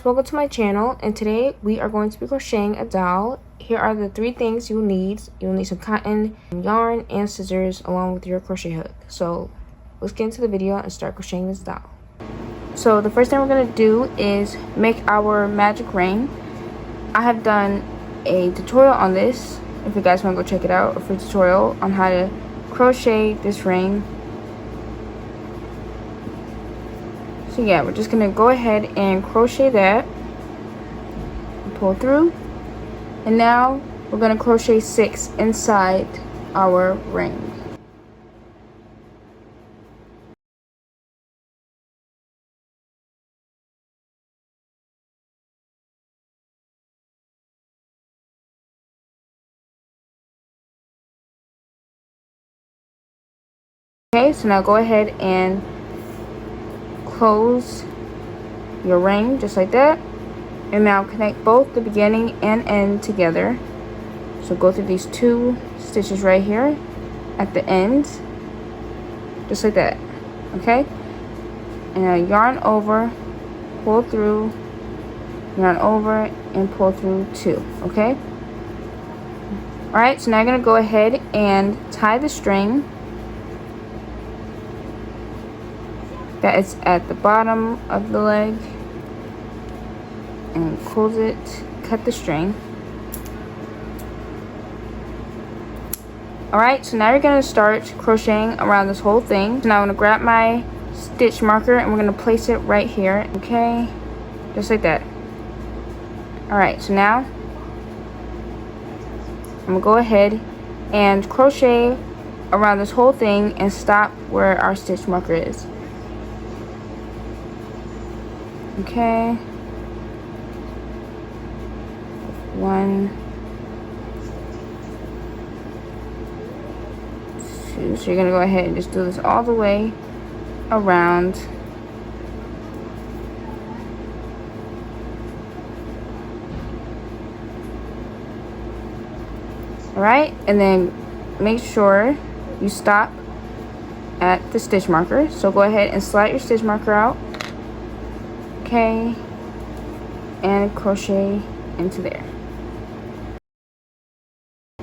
Welcome to my channel, and today we are going to be crocheting a doll. Here are the 3 things you'll need. You'll need some cotton, yarn, and scissors along with your crochet hook. So let's get into the video and start crocheting this doll. So the first thing we're going to do is make our magic ring. I have done a tutorial on this. If you guys want to go check it out, a free tutorial on how to crochet this ring. So yeah, we're just gonna go ahead and crochet that, pull through, and now we're gonna crochet 6 inside our ring. Okay, so now go ahead and close your ring just like that, and now connect both the beginning and end together. So go through these 2 stitches right here at the end just like that. Okay, and now yarn over, pull through, yarn over, and pull through 2. Okay, alright, so now I'm gonna go ahead and tie the string that is at the bottom of the leg and close it, cut the string. Alright, so now you're going to start crocheting around this whole thing. So now I'm going to grab my stitch marker and we're going to place it right here. Okay, just like that. Alright, so now I'm going to go ahead and crochet around this whole thing and stop where our stitch marker is. Okay, 1, 2. So you're gonna go ahead and just do this all the way around. Alright, and then make sure you stop at the stitch marker. So go ahead and slide your stitch marker out. Okay, and crochet into there.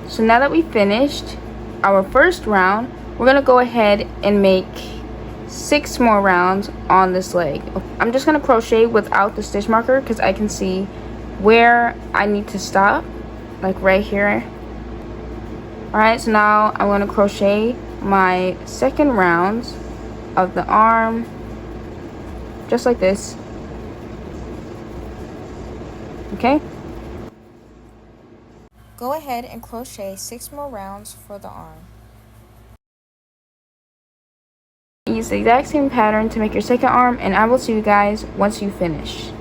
So now that we finished our first round, we're gonna go ahead and make 6 more rounds on this leg. I'm just gonna crochet without the stitch marker because I can see where I need to stop, like right here. Alright, so now I'm gonna crochet my second round of the arm just like this. Okay, go ahead and crochet 6 more rounds for the arm. Use the exact same pattern to make your second arm, and I will see you guys once you finish.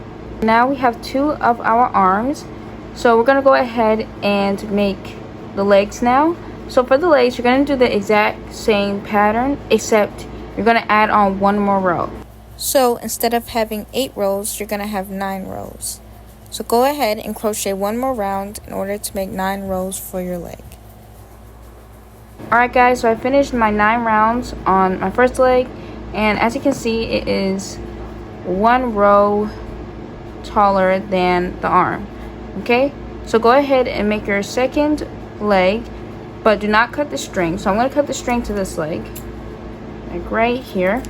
Now we have 2 of our arms, so we're going to go ahead and make the legs now. So for the legs, you're going to do the exact same pattern, except you're going to add on 1 more row. So instead of having 8 rows, you're going to have 9 rows. So go ahead and crochet 1 more round in order to make 9 rows for your leg. Alright guys, so I finished my 9 rounds on my first leg, and as you can see, it is 1 row taller than the arm. Okay, so go ahead and make your second leg, but do not cut the string. So I'm going to cut the string to this leg, like right here.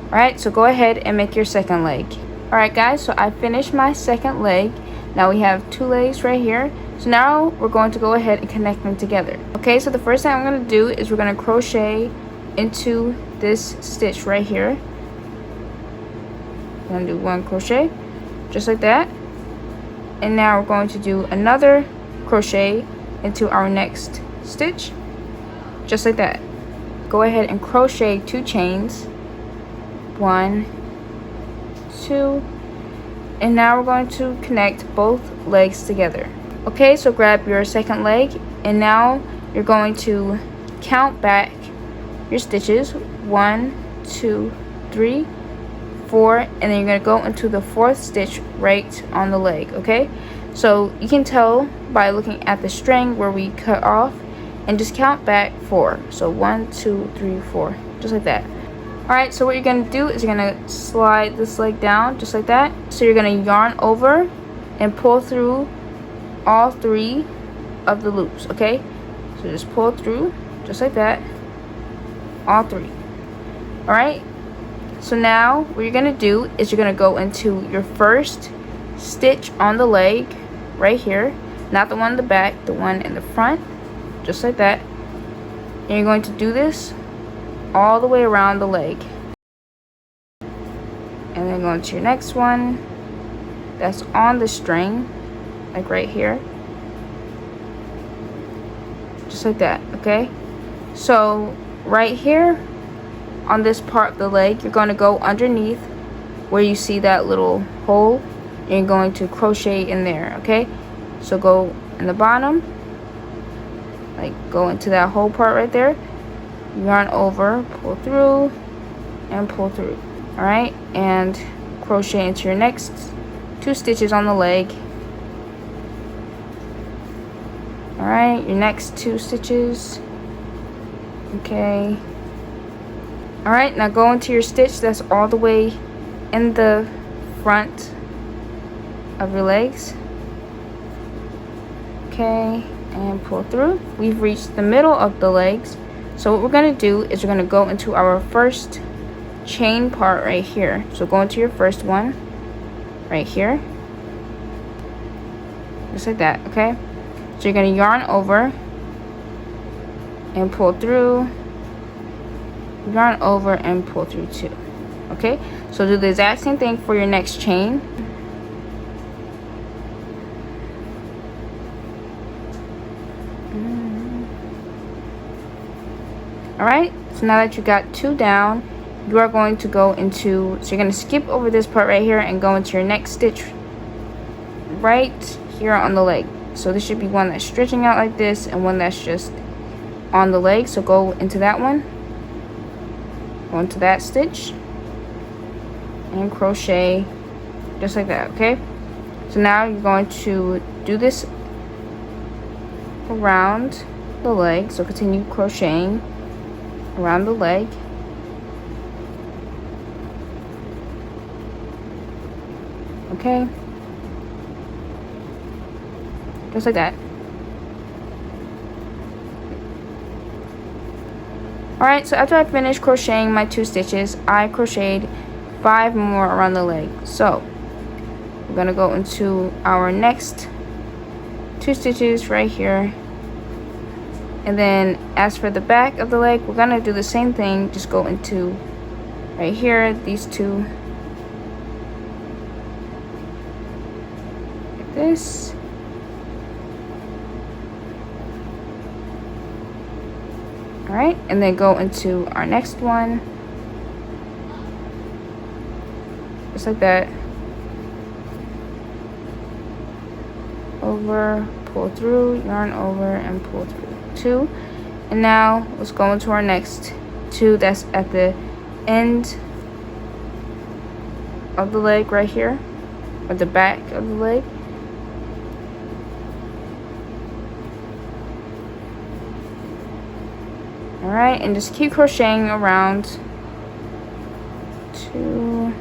Alright, so go ahead and make your second leg. Alright guys, so I finished my second leg. Now we have 2 legs right here. So now we're going to go ahead and connect them together. Okay, so the first thing I'm going to do is we're going to crochet into this stitch right here. I'm going to do 1 crochet, just like that. And now we're going to do another crochet into our next stitch, just like that. Go ahead and crochet 2 chains. 1, 2, and now we're going to connect both legs together. Okay, so grab your second leg, and now you're going to count back your stitches. 1, 2, 3, 4, and then you're going to go into the 4th stitch right on the leg. Okay, so you can tell by looking at the string where we cut off, and just count back 4. So 1, 2, 3, 4, just like that. Alright, so what you're going to do is you're going to slide this leg down just like that. So you're going to yarn over and pull through all 3 of the loops, okay? So just pull through just like that, all 3. Alright, so now what you're going to do is you're going to go into your first stitch on the leg right here, not the one in the back, the one in the front, just like that. And you're going to do this all the way around the leg, and then go into your next one that's on the string, like right here, just like that. Okay, so right here on this part of the leg, you're going to go underneath where you see that little hole, and you're going to crochet in there. Okay, so go in the bottom, like go into that whole part right there, yarn over, pull through, and pull through. All right, and crochet into your next 2 stitches on the leg. All right, your next 2 stitches. Okay, all right, now go into your stitch that's all the way in the front of your legs. Okay, and pull through. We've reached the middle of the legs. So what we're going to do is we're going to go into our first chain part right here. So go into your first one right here, just like that. Okay, so you're going to yarn over and pull through, yarn over and pull through too. Okay, so do the exact same thing for your next chain. Alright, so now that you got 2 down, you are going to go into, so you're going to skip over this part right here and go into your next stitch right here on the leg. So this should be one that's stretching out like this and one that's just on the leg. So go into that one, go into that stitch, and crochet just like that. Okay, so now you're going to do this around the leg. So continue crocheting around the leg. Okay, just like that. Alright, so after I finished crocheting my 2 stitches, I crocheted 5 more around the leg. So we're going to go into our next 2 stitches right here. And then as for the back of the leg, we're going to do the same thing. Just go into right here, these 2. Like this. Alright, and then go into our next one. Just like that. Over, pull through, yarn over, and pull through. 2. And now let's go into our next 2 that's at the end of the leg right here, or the back of the leg. Alright, and just keep crocheting around 2.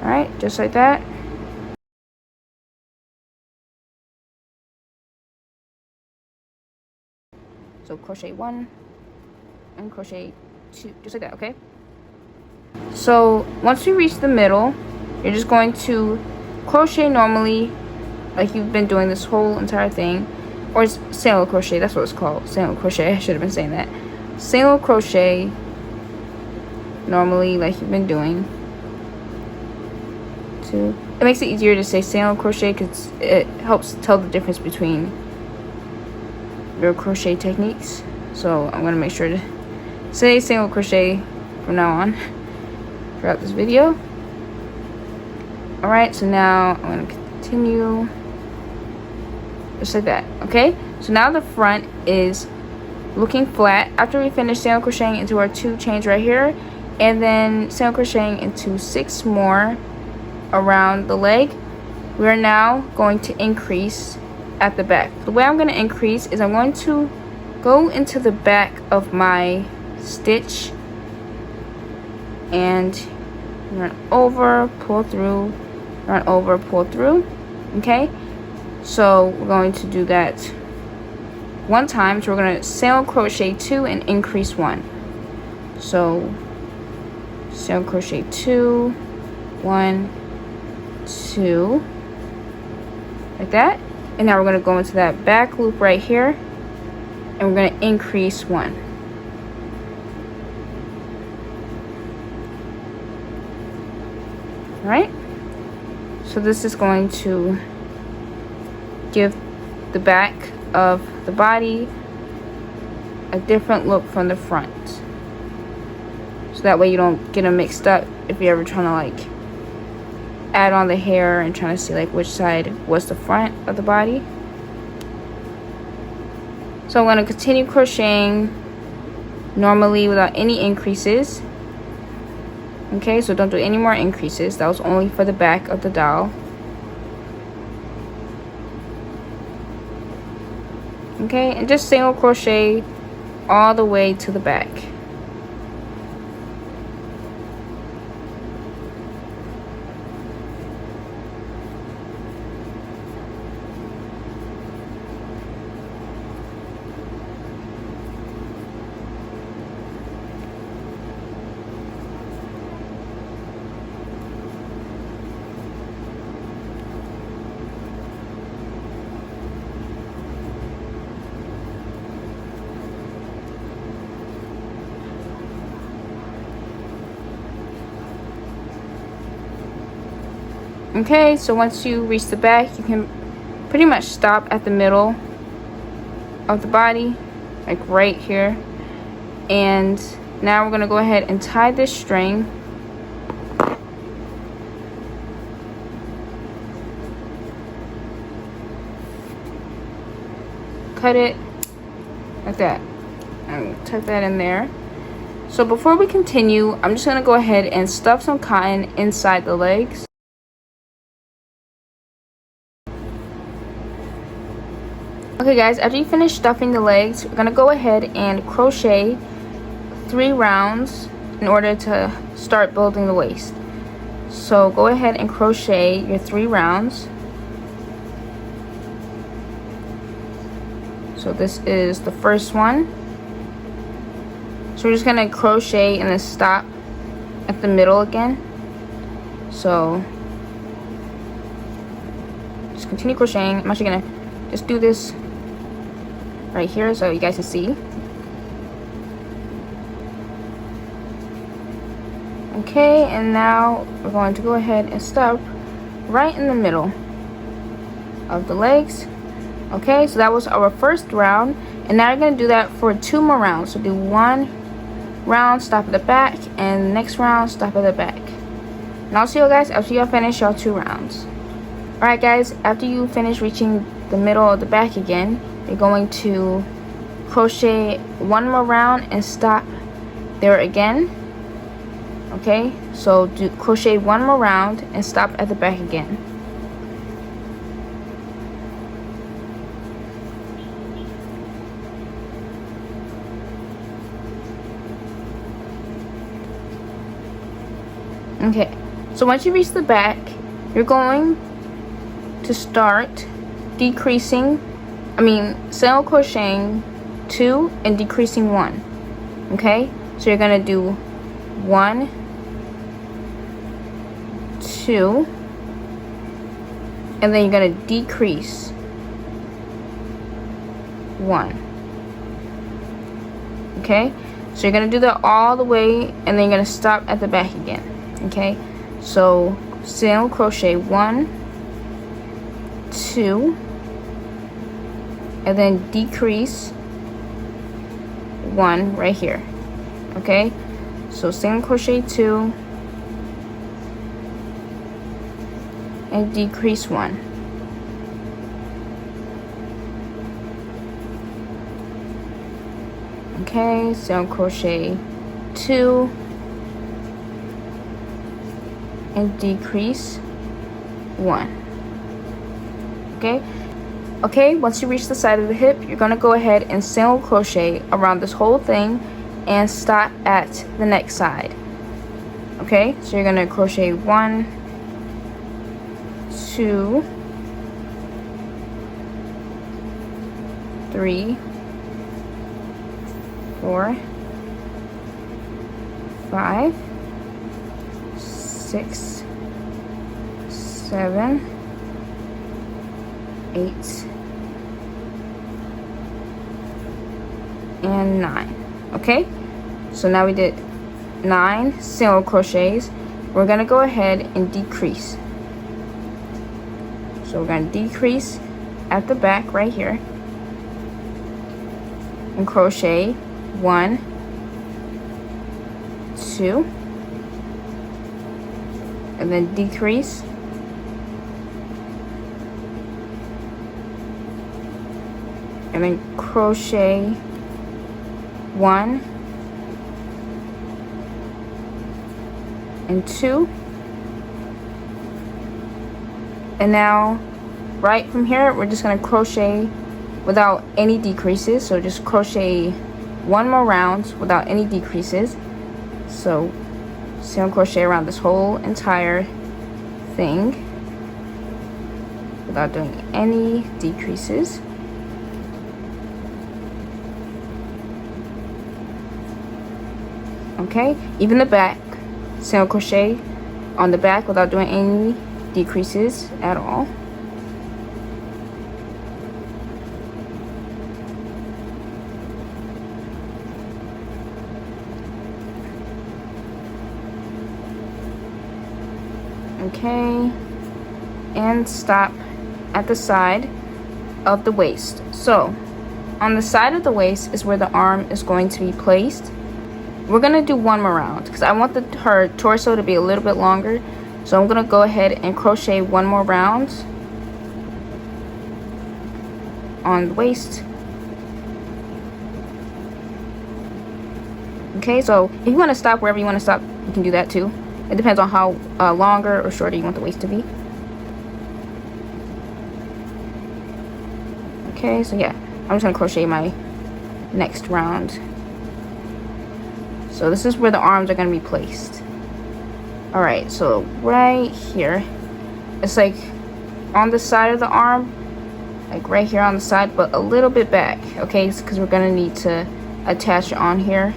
Alright, just like that. So crochet 1 and crochet 2, just like that. Okay, so once you reach the middle, you're just going to crochet normally like you've been doing this whole entire thing, or single crochet, that's what it's called, single crochet. I should have been saying that. Single crochet normally like you've been doing. It makes it easier to say single crochet because it helps tell the difference between your crochet techniques. So I'm going to make sure to say single crochet from now on throughout this video. Alright, so now I'm going to continue just like that. Okay, so now the front is looking flat after we finish single crocheting into our 2 chains right here, and then single crocheting into 6 more around the leg. We are now going to increase at the back. The way I'm going to increase is I'm going to go into the back of my stitch and run over, pull through, run over, pull through. Okay, so we're going to do that one time. So we're going to single crochet 2 and increase 1. So single crochet 2, 1, 2, like that. And now we're going to go into that back loop right here, and we're going to increase 1. All right, so this is going to give the back of the body a different look from the front, so that way you don't get them mixed up if you're ever trying to like add on the hair and trying to see like which side was the front of the body. So I'm going to continue crocheting normally without any increases. Okay, so don't do any more increases. That was only for the back of the doll. Okay, and just single crochet all the way to the back. Okay, so once you reach the back, you can pretty much stop at the middle of the body, like right here. And now we're going to go ahead and tie this string. Cut it like that and tuck that in there. So before we continue, I'm just going to go ahead and stuff some cotton inside the legs. Okay guys, after you finish stuffing the legs, we're going to go ahead and crochet 3 rounds in order to start building the waist. So go ahead and crochet your 3 rounds. So this is the first one. So we're just going to crochet and then stop at the middle again. So just continue crocheting. I'm actually going to just do this right here so you guys can see. Okay, and now we're going to go ahead and stuff right in the middle of the legs. Okay, so that was our first round, and now you're going to do that for 2 more rounds. So do 1 round, stop at the back, and next round, stop at the back. And I'll see you guys after you finish your 2 rounds. Alright guys, after you finish reaching the middle of the back again, you're going to crochet 1 more round and stop there again. Okay, so do crochet 1 more round and stop at the back again. Okay, so once you reach the back, you're going to start decreasing, single crocheting 2 and decreasing 1. Okay, so you're going to do 1, 2, and then you're going to decrease 1. Okay, so you're going to do that all the way, and then you're going to stop at the back again. Okay, so single crochet 1, 2, and then decrease 1 right here. Okay, so single crochet 2 and decrease 1. Okay, single crochet 2 and decrease 1. Okay, once you reach the side of the hip, you're going to go ahead and single crochet around this whole thing and stop at the next side. Okay, so you're gonna crochet 1, 2, 3, 4, 5, 6, 7, 8, and 9. Okay, so now we did 9 single crochets. We're gonna go ahead and decrease. So we're gonna decrease at the back right here and crochet 1, 2, and then decrease, and then crochet 1 and 2, and now right from here we're just going to crochet without any decreases. So just crochet 1 more round without any decreases. So single crochet around this whole entire thing without doing any decreases. Okay, even the back, single crochet on the back without doing any decreases at all. Okay, and stop at the side of the waist. So on the side of the waist is where the arm is going to be placed. We're gonna do 1 more round because I want her torso to be a little bit longer. So I'm gonna go ahead and crochet 1 more round on the waist. Okay, so if you want to stop wherever you want to stop, you can do that too. It depends on how longer or shorter you want the waist to be. Okay, so yeah, I'm just gonna crochet my next round. So this is where the arms are gonna be placed. All right, so right here, it's like on the side of the arm, like right here on the side, but a little bit back. Okay, because we're gonna need to attach it on here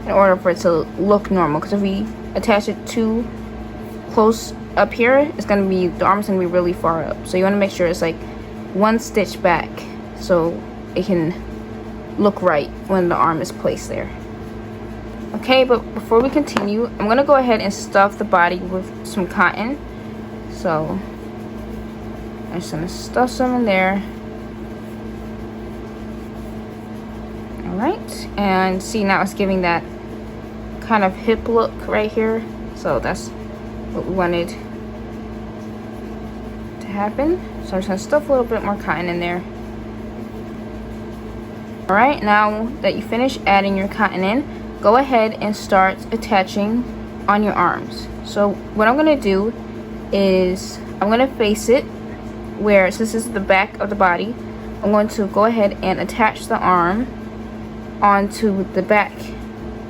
in order for it to look normal. Because if we attach it too close up here, it's gonna be, the arm's gonna be really far up. So you want to make sure it's like 1 stitch back so it can look right when the arm is placed there. Okay, but before we continue, I'm gonna go ahead and stuff the body with some cotton. So I'm just gonna stuff some in there. All right, and see, now it's giving that kind of hip look right here. So that's what we wanted to happen. So I'm just gonna stuff a little bit more cotton in there. All right, now that you finish adding your cotton in, go ahead and start attaching on your arms. So what I'm gonna do is I'm gonna face it where, since this is the back of the body, I'm going to go ahead and attach the arm onto the back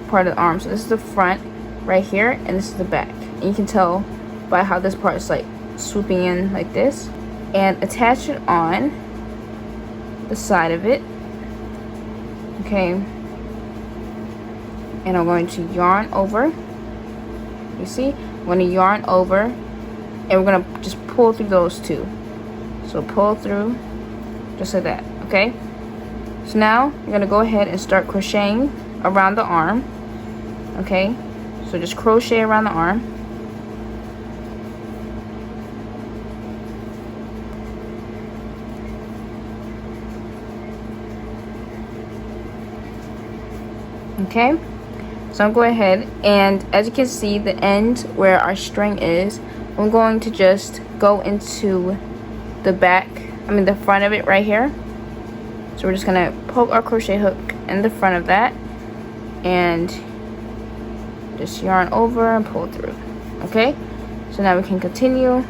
part of the arm. So this is the front right here, and this is the back. And you can tell by how this part is like swooping in like this, and attach it on the side of it. Okay, and I'm going to yarn over. You see, I'm going to yarn over, and we're going to just pull through those two. So pull through just like that. Okay, so now you're going to go ahead and start crocheting around the arm. Okay, so just crochet around the arm. Okay, so I'm going ahead, and as you can see, the end where our string is, I'm going to just go into the back, the front of it right here. So we're just gonna poke our crochet hook in the front of that and just yarn over and pull through. Okay, so now we can continue.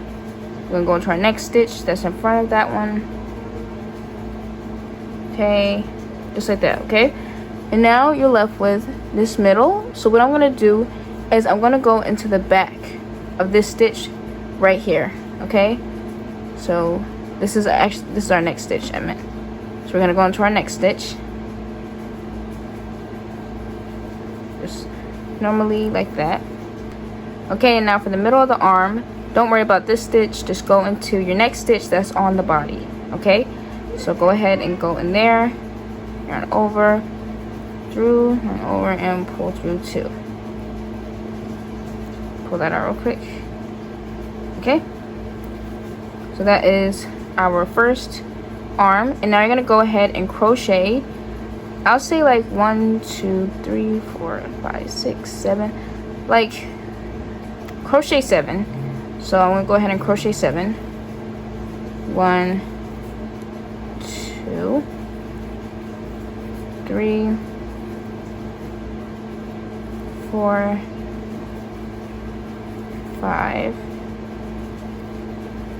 We're gonna go into our next stitch that's in front of that one. Okay, just like that. Okay, and now you're left with this middle. So what I'm gonna do is I'm gonna go into the back of this stitch right here. Okay, so this is our next stitch, I meant. So we're gonna go into our next stitch, just normally like that. Okay, and now for the middle of the arm, don't worry about this stitch, just go into your next stitch that's on the body. Okay, so go ahead and go in there, yarn over, through, yarn over, and pull through 2. Pull that out real quick. Okay, so that is our first arm, and now you're gonna go ahead and crochet, I'll say like 1 2 3 4 5 6 7, like crochet 7. So I'm gonna go ahead and crochet 7. 1 2 3 4 5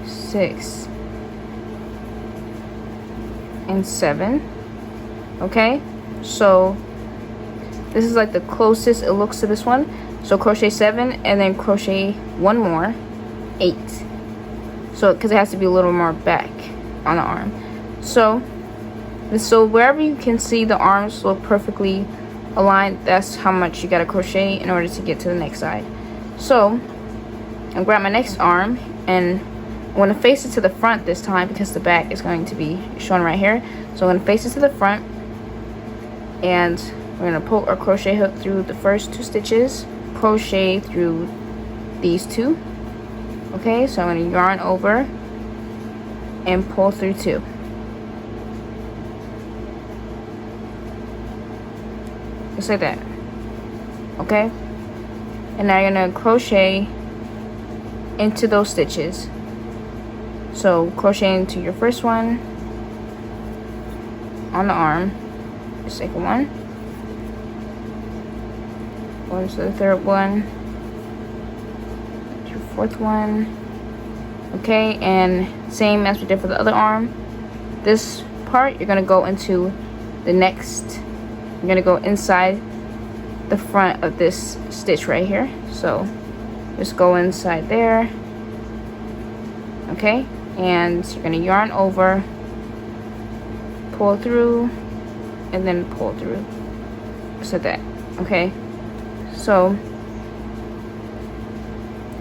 6 and 7. Okay, so this is like the closest it looks to this one. So crochet 7 and then crochet 1 more, 8. So because it has to be a little more back on the arm. So wherever you can see the arms look perfectly aligned, that's how much you gotta crochet in order to get to the next side. So I'll grab my next arm, and I'm going to face it to the front this time because the back is going to be shown right here. So I'm going to face it to the front, and we're going to pull our crochet hook through the first 2 stitches, crochet through these 2. Okay, so I'm going to yarn over and pull through 2. Just like that. Okay, and now you're going to crochet into those stitches. So crochet into your first one on the arm, your second one, go into the third one, your fourth one. Okay, and same as we did for the other arm, this part you're gonna go into the next, you're gonna go inside the front of this stitch right here. So just go inside there. Okay, and you're gonna yarn over, pull through, and then pull through, just like that. Okay, so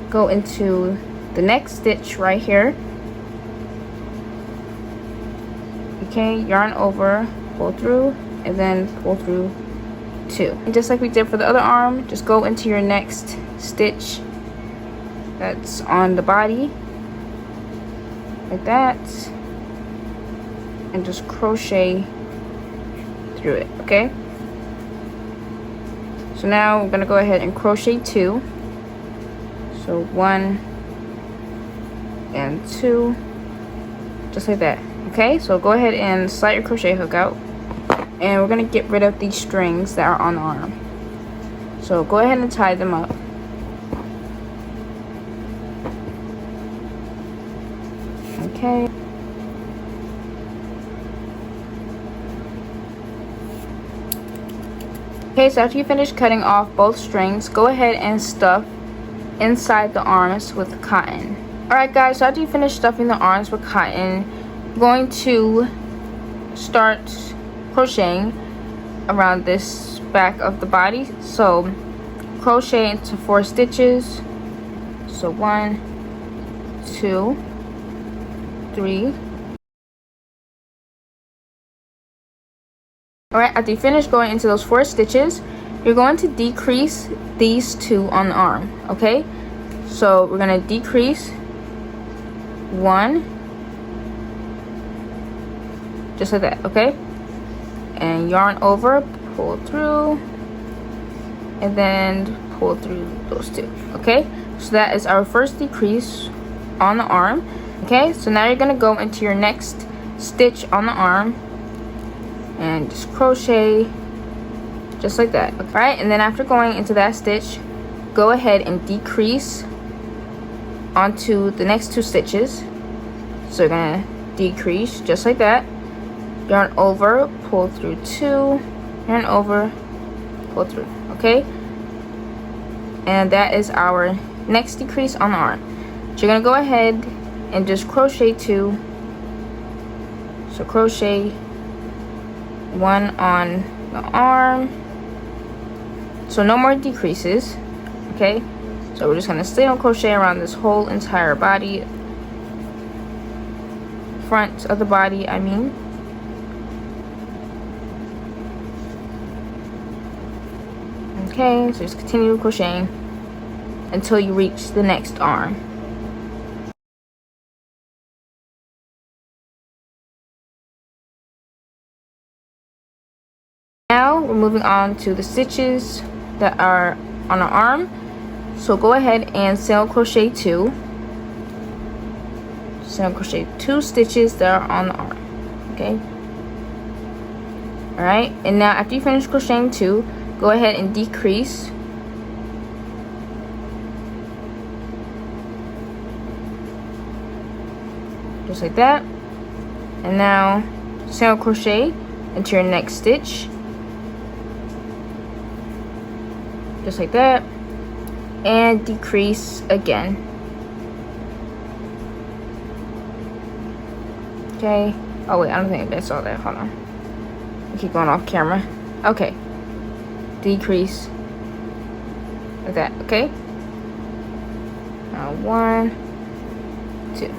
go into the next stitch right here. Okay, yarn over, pull through, and then pull through 2. And just like we did for the other arm, just go into your next stitch that's on the body, like that, and just crochet through it. Okay, so now we're gonna go ahead and crochet 2. So 1 and 2, just like that. Okay, so go ahead and slide your crochet hook out, and we're gonna get rid of these strings that are on the arm. So go ahead and tie them up. Okay. Okay, so after you finish cutting off both strings, go ahead and stuff inside the arms with cotton. Alright guys, so after you finish stuffing the arms with cotton, I'm going to start crocheting around this back of the body. So crochet into 4 stitches. So 1 2 3. Alright, after you finish going into those 4 stitches, you're going to decrease these 2 on the arm. Okay, so we're going to decrease 1, just like that. Okay, and yarn over, pull through, and then pull through those 2. Okay, so that is our first decrease on the arm. Okay, so now you're going to go into your next stitch on the arm and just crochet just like that. Alright, and then after going into that stitch, go ahead and decrease onto the next 2 stitches. So you're going to decrease just like that, yarn over, pull through 2, yarn over, pull through. Okay, and that is our next decrease on the arm. So you're gonna go ahead and just crochet 2. So crochet 1 on the arm. So no more decreases, okay? So we're just gonna single crochet around this whole entire body, front of the body, I mean. Okay, so just continue crocheting until you reach the next arm. Now we're moving on to the stitches that are on our arm. So go ahead and single crochet 2. Single crochet 2 stitches that are on the arm. Okay. Alright, and now after you finish crocheting 2, go ahead and decrease. Just like that. And now single crochet into your next stitch. Just like that. And decrease again. Okay. Oh wait, I don't think I saw that. Hold on. I keep going off camera. Okay. Decrease. Like that. Okay. Now 1, 2.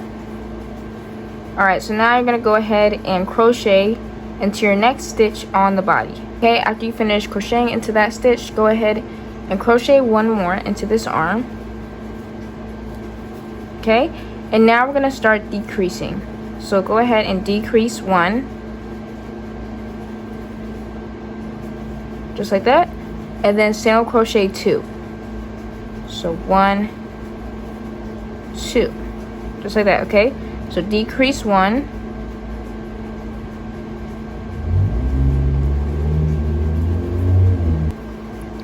Alright, so now you're gonna go ahead and crochet into your next stitch on the body. Okay, after you finish crocheting into that stitch, go ahead and crochet 1 more into this arm. Okay, and now we're gonna start decreasing. So go ahead and decrease 1, just like that, and then single crochet 2. So 1, 2, just like that. Okay, so decrease 1,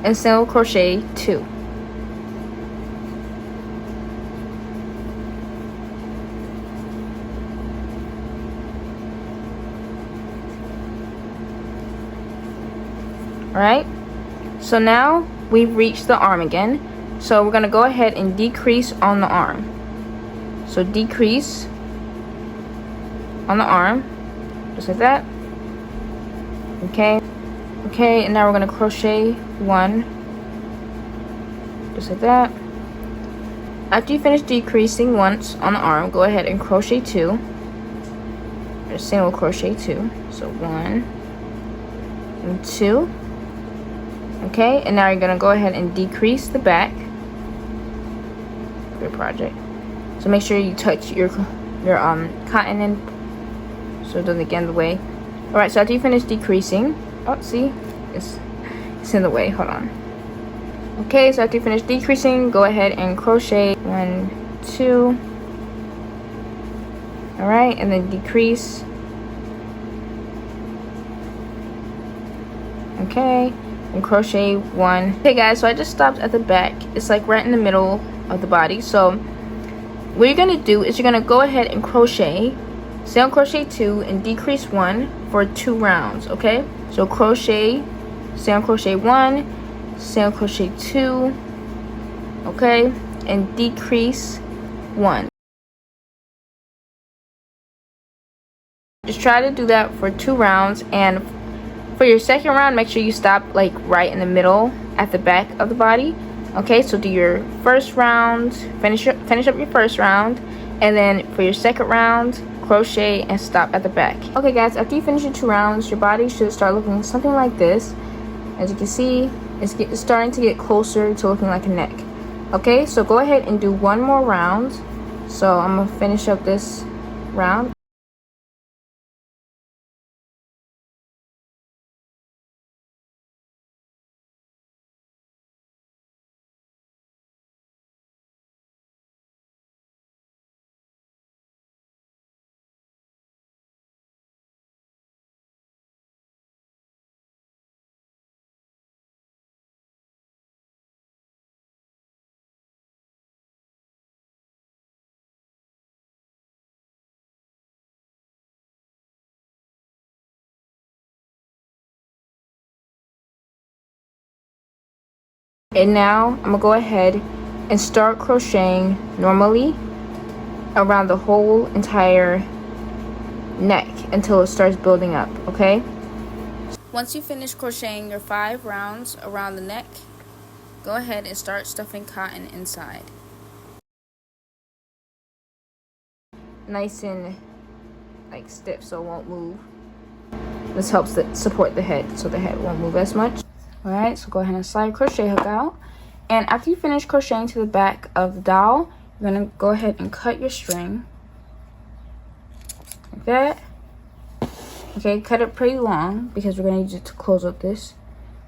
and single crochet 2. Alright, so now we've reached the arm again. So we're going to go ahead and decrease on the arm. So decrease on the arm, just like that. Okay, okay, and now we're going to crochet 1, just like that. After you finish decreasing once on the arm, go ahead and crochet 2. Just single crochet 2. So 1 and 2. Okay, and now you're gonna go ahead and decrease the back of your project. So make sure you touch your cotton in so it doesn't get in the way. All right, so after you finish decreasing, oh, see, it's in the way. Hold on. Okay, so after you finish decreasing, go ahead and crochet 1, 2. All right, and then decrease. Okay. And crochet 1. Okay guys, so I just stopped at the back. It's like right in the middle of the body. So what you're gonna do is you're gonna go ahead and crochet, single crochet 2 and decrease 1 for 2 rounds. Okay, so crochet, single crochet 1, single crochet 2, okay, and decrease 1. Just try to do that for 2 rounds, and for your second round, make sure you stop like right in the middle at the back of the body. Okay, so do your first round, finish up your first round, and then for your second round, crochet and stop at the back. Okay guys, after you finish your 2 rounds, your body should start looking something like this. As you can see, it's starting to get closer to looking like a neck. Okay, so go ahead and do 1 more round. So I'm gonna finish up this round. And now I'm gonna go ahead and start crocheting normally around the whole entire neck until it starts building up, okay? Once you finish crocheting your 5 rounds around the neck, go ahead and start stuffing cotton inside. Nice and like stiff so it won't move. This helps support the head so the head won't move as much. Alright, so go ahead and slide your crochet hook out. And after you finish crocheting to the back of the doll, you're going to go ahead and cut your string. Like that. Okay, cut it pretty long because we're going to use it to close up this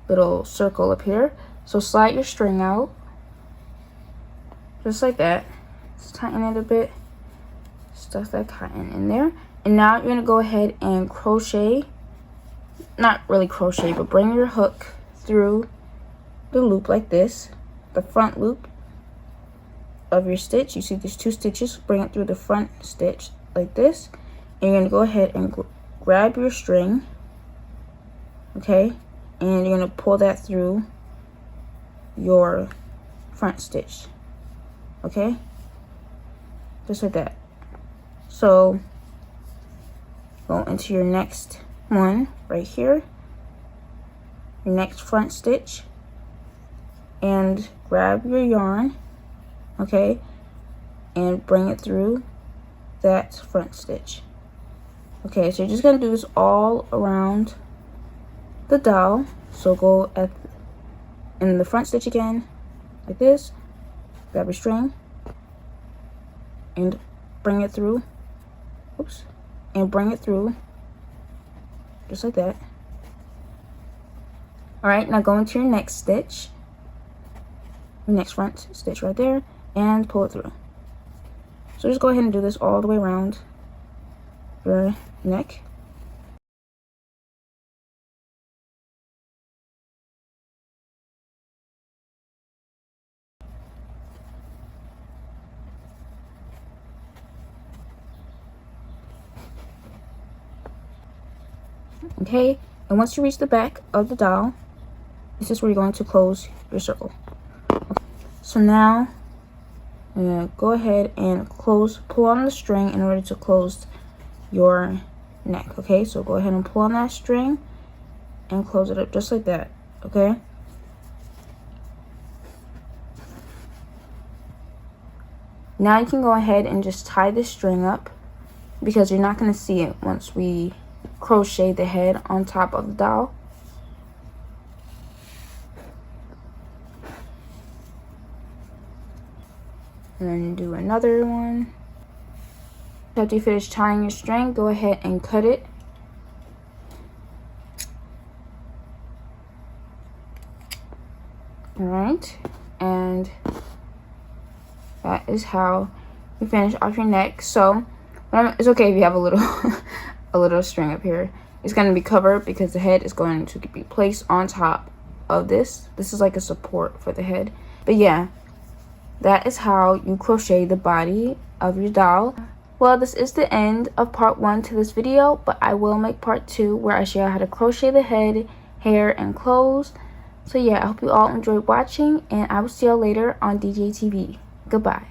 little circle up here. So slide your string out. Just like that. Just tighten it a bit. Stuff that cotton in there. And now you're going to go ahead and crochet. Not really crochet, but bring your hook through the loop like this. The front loop of your stitch. You see there's 2 stitches. Bring it through the front stitch like this. And you're going to go ahead and grab your string. Okay. And you're going to pull that through your front stitch. Okay. Just like that. So go into your next one right here, your next front stitch, and grab your yarn, okay, and bring it through that front stitch. Okay, so you're just gonna do this all around the doll. So go in the front stitch again, like this, grab your string, and bring it through, and bring it through, just like that. Alright, now go into your next stitch, your next front stitch right there, and pull it through. So just go ahead and do this all the way around your neck. Okay, and once you reach the back of the doll, this is where you're going to close your circle. Okay. So now I'm gonna go ahead and pull on the string in order to close your neck. Okay, so go ahead and pull on that string and close it up just like that. Okay. Now you can go ahead and just tie this string up because you're not going to see it once we crochet the head on top of the doll. And then do another one. After you finish tying your string, go ahead and cut it. Alright, and that is how you finish off your neck. So it's okay if you have a little a little string up here. It's going to be covered because the head is going to be placed on top of this. This is like a support for the head. But yeah, that is how you crochet the body of your doll. Well, this is the end of part 1 to this video, but I will make part 2 where I show you how to crochet the head, hair, and clothes. So yeah, I hope you all enjoyed watching, and I will see y'all later on DJ TV. Goodbye.